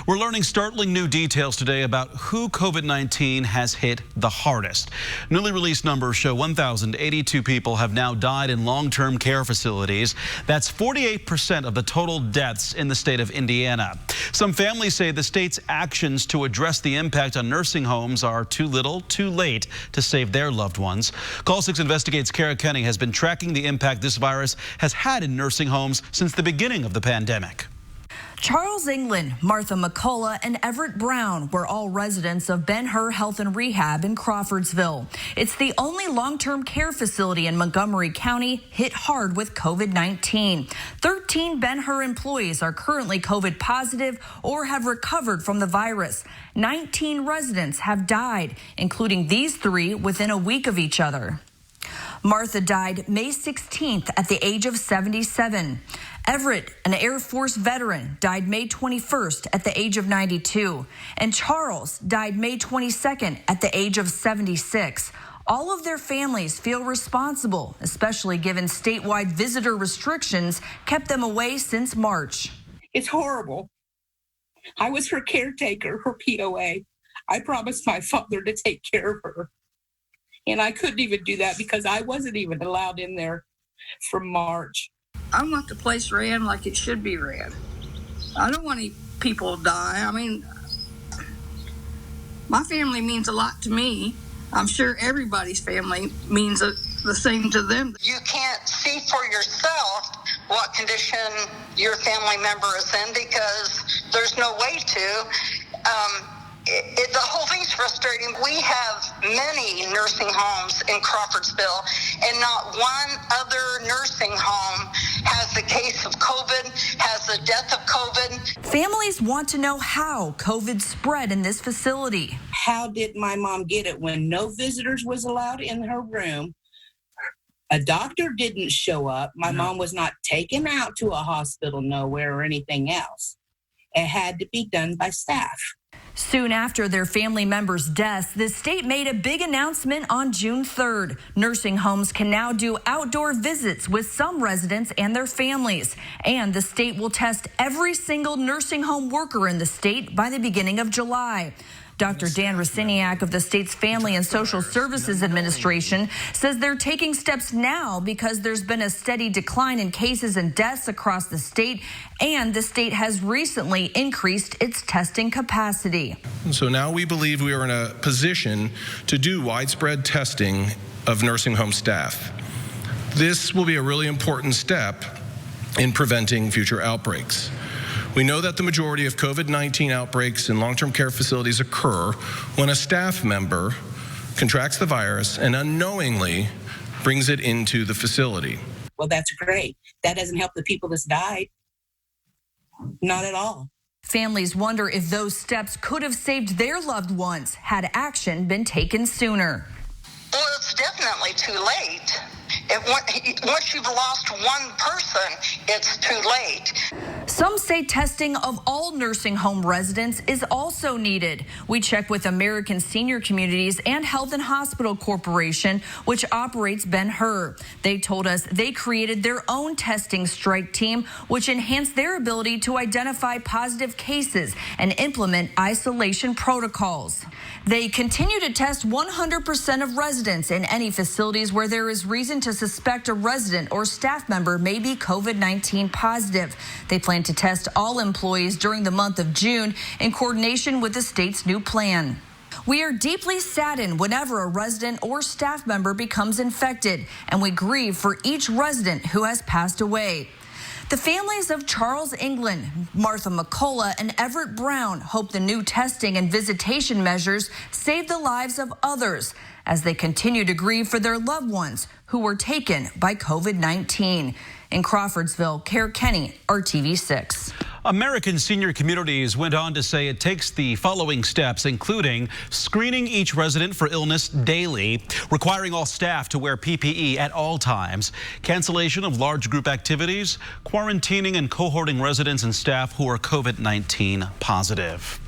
We're learning startling new details today about who COVID-19 has hit the hardest. Newly released numbers show 1,082 people have now died in long-term care facilities. That's 48% of the total deaths in the state of Indiana. Some families say the state's actions to address the impact on nursing homes are too little, too late to save their loved ones. Call 6 Investigates' Kara Kenny has been tracking the impact this virus has had in nursing homes since the beginning of the pandemic. Charles England, Martha McCullough, and Everett Brown were all residents of Ben-Hur Health and Rehab in Crawfordsville. It's the only long-term care facility in Montgomery County hit hard with COVID-19. 13 Ben-Hur employees are currently COVID positive or have recovered from the virus. 19 residents have died, including these 3 within a week of each other. Martha died May 16th at the age of 77. Everett, an Air Force veteran, died May 21st at the age of 92. And Charles died May 22nd at the age of 76. All of their families feel responsible, especially given statewide visitor restrictions kept them away since March. It's horrible. I was her caretaker, her POA. I promised my father to take care of her. And I couldn't even do that because I wasn't even allowed in there from March. I want the place ran like it should be ran. I don't want any people to die. I mean, my family means a lot to me. I'm sure everybody's family means the same to them. You can't see for yourself what condition your family member is in because there's no way to. The whole thing's frustrating. We have many nursing homes in Crawfordsville, and not one other nursing home has a case of COVID, has a death of COVID. Families want to know how COVID spread in this facility. How did my mom get it when no visitors was allowed in her room? A doctor didn't show up. My mom was not taken out to a hospital nowhere or anything else. It had to be done by staff. Soon after their family members' deaths, the state made a big announcement on June 3rd. Nursing homes can now do outdoor visits with some residents and their families. And the state will test every single nursing home worker in the state by the beginning of July. Dr. Dan Raciniak of the state's Family and Social Services Administration says they're taking steps now because there's been a steady decline in cases and deaths across the state, and the state has recently increased its testing capacity. So now we believe we are in a position to do widespread testing of nursing home staff. This will be a really important step in preventing future outbreaks. We know that the majority of COVID-19 outbreaks in long-term care facilities occur when a staff member contracts the virus and unknowingly brings it into the facility. Well, that's great. That doesn't help the people that's died. Not at all. Families wonder if those steps could have saved their loved ones had action been taken sooner. Well, it's definitely too late. Once you've lost one person, it's too late. Some say testing of all nursing home residents is also needed. We checked with American Senior Communities and Health and Hospital Corporation, which operates Ben-Hur. They told us they created their own testing strike team, which enhanced their ability to identify positive cases and implement isolation protocols. They continue to test 100% of residents in any facilities where there is reason to suspect a resident or staff member may be COVID-19 positive. They plan to test all employees during the month of June in coordination with the state's new plan. We are deeply saddened whenever a resident or staff member becomes infected, and we grieve for each resident who has passed away. The families of Charles England, Martha McCullough, and Everett Brown hope the new testing and visitation measures save the lives of others as they continue to grieve for their loved ones who were taken by COVID-19. In Crawfordsville, Kara Kenny, WRTV 6. American Senior Communities went on to say it takes the following steps, including screening each resident for illness daily, requiring all staff to wear PPE at all times, cancellation of large group activities, quarantining and cohorting residents and staff who are COVID-19 positive.